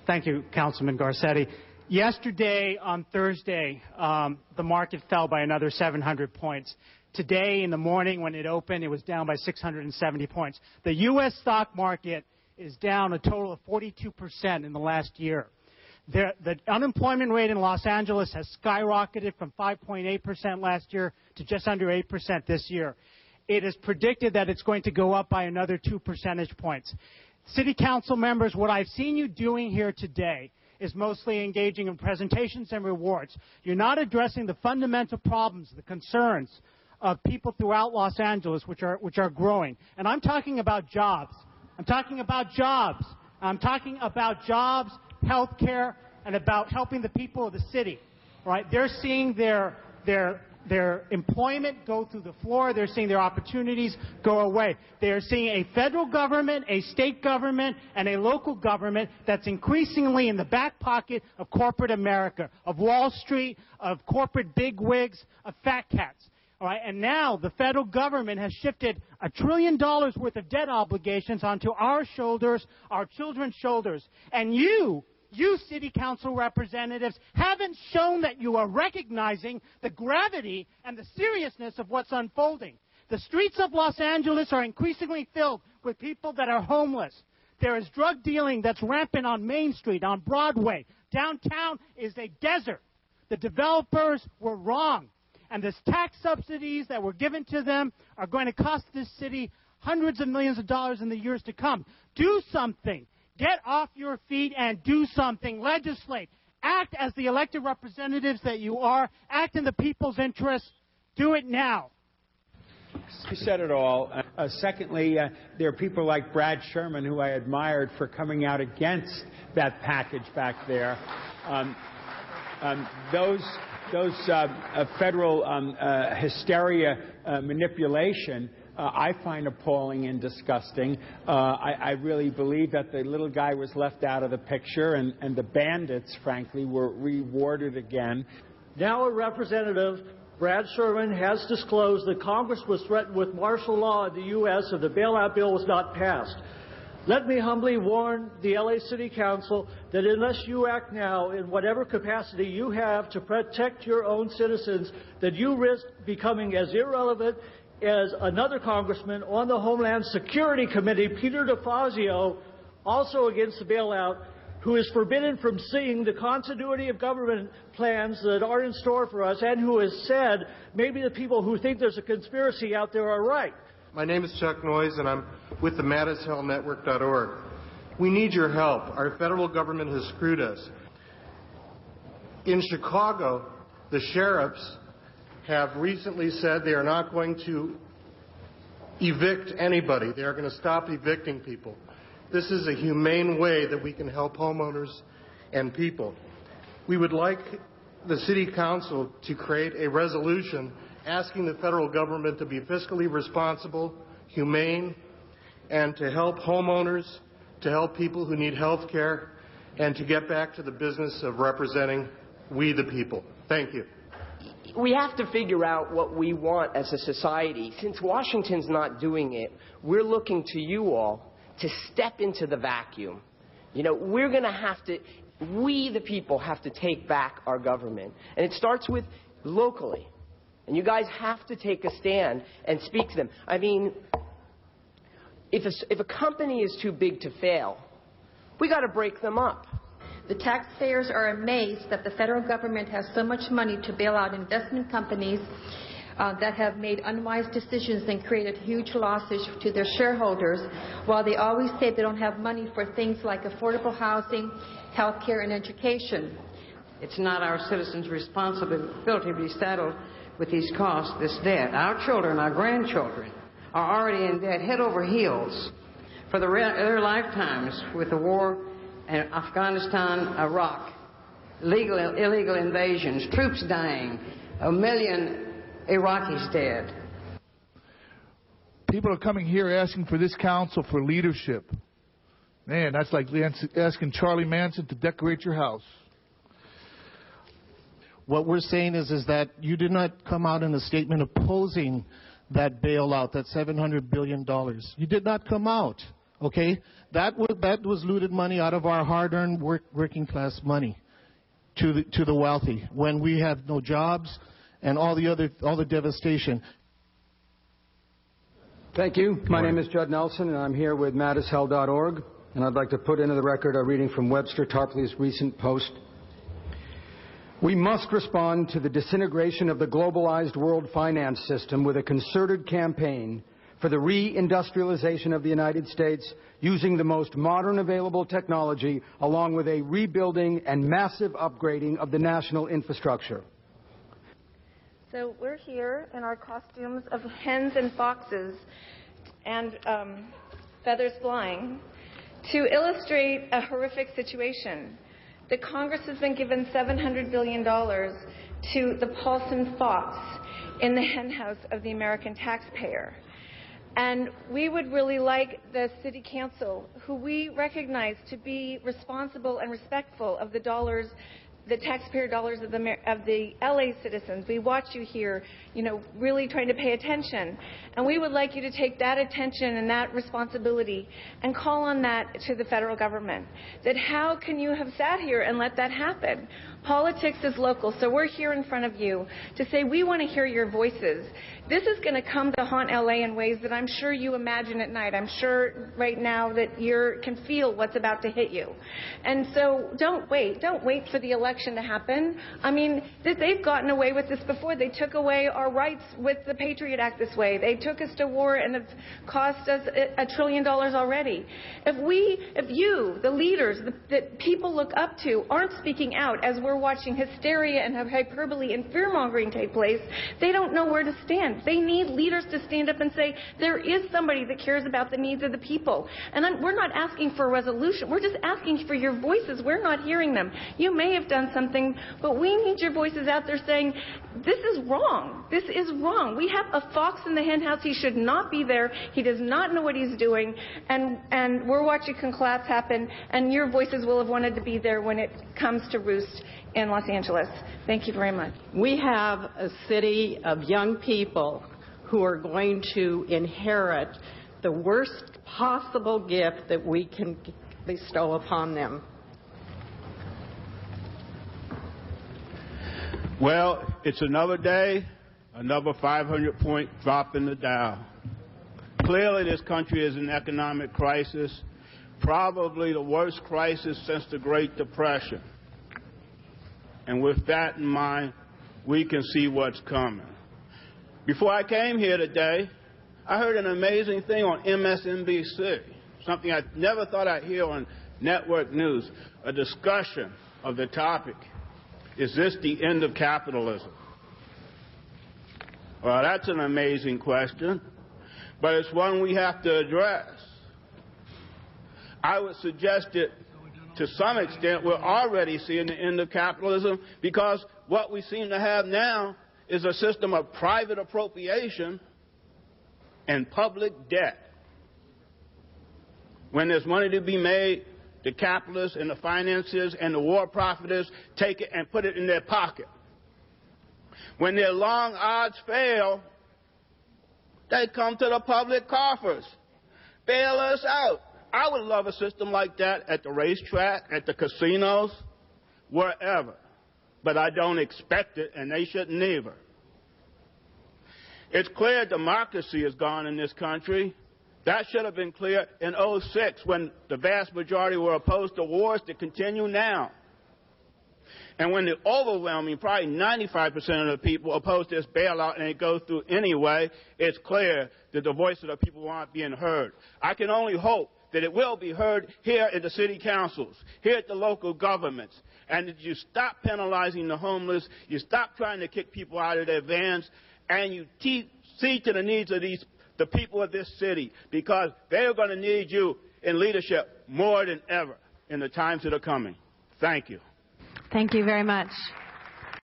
Thank you, Councilman Garcetti. Yesterday, on Thursday, the market fell by another 700 points. Today, in the morning, when it opened, it was down by 670 points. The U.S. stock market is down a total of 42% in the last year. The unemployment rate in Los Angeles has skyrocketed from 5.8% last year to just under 8% this year. It is predicted that it's going to go up by another 2 percentage points. City Council members, what I've seen you doing here today is mostly engaging in presentations and rewards. You're not addressing the fundamental problems, the concerns of people throughout Los Angeles, which are growing. And I'm talking about jobs. I'm talking about jobs. I'm talking about jobs, health care, and about helping the people of the city. Right? They're seeing their employment go through the floor. They're seeing their opportunities go away. They are seeing a federal government, a state government, and a local government that's increasingly in the back pocket of corporate America, of Wall Street, of corporate bigwigs, of fat cats. All right, and now the federal government has shifted $1 trillion worth of debt obligations onto our shoulders, our children's shoulders. And you city council representatives haven't shown that you are recognizing the gravity and the seriousness of what's unfolding. The streets of Los Angeles are increasingly filled with people that are homeless. There is drug dealing that's rampant on Main Street, on Broadway. Downtown is a desert. The developers were wrong. And the tax subsidies that were given to them are going to cost this city hundreds of millions of dollars in the years to come. Do something. Get off your feet and do something. Legislate. Act as the elected representatives that you are. Act in the people's interest. Do it now. You said it all. Secondly, there are people like Brad Sherman, who I admired for coming out against that package back there. Those federal hysteria manipulation I find appalling and disgusting. I really believe that the little guy was left out of the picture, and the bandits, frankly, were rewarded again. Now a representative, Brad Sherman, has disclosed that Congress was threatened with martial law in the U.S. if the bailout bill was not passed. Let me humbly warn the L.A. City Council that unless you act now in whatever capacity you have to protect your own citizens, that you risk becoming as irrelevant as another congressman on the Homeland Security Committee, Peter DeFazio, also against the bailout, who is forbidden from seeing the continuity of government plans that are in store for us, and who has said maybe the people who think there's a conspiracy out there are right. My name is Chuck Noyes, and I'm with the MadisHellNetwork.org. We need your help. Our federal government has screwed us. In Chicago, the sheriffs have recently said they are not going to evict anybody. They are going to stop evicting people. This is a humane way that we can help homeowners and people. We would like the City Council to create a resolution asking the federal government to be fiscally responsible, humane, and to help homeowners, to help people who need health care, and to get back to the business of representing we the people. Thank you. We have to figure out what we want as a society. Since Washington's not doing it, we're looking to you all to step into the vacuum. You know, we're going to have to, we the people have to take back our government. And it starts with locally. And you guys have to take a stand and speak to them. I mean, if a company is too big to fail, we got to break them up. The taxpayers are amazed that the federal government has so much money to bail out investment companies that have made unwise decisions and created huge losses to their shareholders, while they always say they don't have money for things like affordable housing, health care, and education. It's not our citizens' responsibility to be saddled with these costs, this debt. Our children, our grandchildren are already in debt head over heels for their lifetimes with the war in Afghanistan, Iraq, illegal invasions, troops dying, 1 million Iraqis dead. People are coming here asking for this council for leadership. Man, that's like asking Charlie Manson to decorate your house. What we're saying is that you did not come out in a statement opposing that bailout, that $700 billion. You did not come out. Okay? That was looted money out of our hard-earned working class money to the wealthy when we have no jobs and all the devastation. Thank you. My name is Judd Nelson, and I'm here with matishell.org, and I'd like to put into the record a reading from Webster Tarpley's recent post. We must respond to the disintegration of the globalized world finance system with a concerted campaign for the reindustrialization of the United States using the most modern available technology, along with a rebuilding and massive upgrading of the national infrastructure. So we're here in our costumes of hens and foxes and feathers flying to illustrate a horrific situation. The Congress has been given $700 billion to the Paulson fox in the henhouse of the American taxpayer. And we would really like the City Council, who we recognize to be responsible and respectful of the dollars, the taxpayer dollars of the LA citizens. We watch you here, really trying to pay attention. And we would like you to take that attention and that responsibility and call on that to the federal government. That how can you have sat here and let that happen? Politics is local, so we're here in front of you to say we want to hear your voices. This is going to come to haunt LA in ways that I'm sure you imagine at night. I'm sure right now that you can feel what's about to hit you. And so don't wait. Don't wait for the election to happen. I mean, they've gotten away with this before. They took away our rights with the Patriot Act this way. They took us to war and have cost us $1 trillion already. If you, the leaders that people look up to, aren't speaking out as we're watching hysteria and hyperbole and fear-mongering take place, they don't know where to stand. They need leaders to stand up and say, there is somebody that cares about the needs of the people. And we're not asking for a resolution. We're just asking for your voices. We're not hearing them. You may have done something, but we need your voices out there saying, this is wrong. This is wrong. We have a fox in the henhouse. He should not be there. He does not know what he's doing. And we're watching collapse happen, and your voices will have wanted to be there when it comes to roost in Los Angeles. Thank you very much. We have a city of young people who are going to inherit the worst possible gift that we can bestow upon them. Well, it's another day, another 500-point drop in the Dow. Clearly, this country is in economic crisis, probably the worst crisis since the Great Depression. And with that in mind, we can see what's coming. Before I came here today, I heard an amazing thing on MSNBC, something I never thought I'd hear on network news, a discussion of the topic, is this the end of capitalism? Well, that's an amazing question, but it's one we have to address. I would suggest that to some extent we're already seeing the end of capitalism, because what we seem to have now is a system of private appropriation and public debt. When there's money to be made, the capitalists and the financiers and the war profiteers take it and put it in their pocket. When their long odds fail, they come to the public coffers. Bail us out. I would love a system like that at the racetrack, at the casinos, wherever. But I don't expect it, and they shouldn't either. It's clear democracy is gone in this country. That should have been clear in 2006 when the vast majority were opposed to wars that continue now. And when the overwhelming, probably 95% of the people oppose this bailout and it goes through anyway, it's clear that the voice of the people aren't being heard. I can only hope that it will be heard here in the city councils, here at the local governments, and that you stop penalizing the homeless, you stop trying to kick people out of their vans, and you see to the needs of the people of this city, because they are going to need you in leadership more than ever in the times that are coming. Thank you. Thank you very much.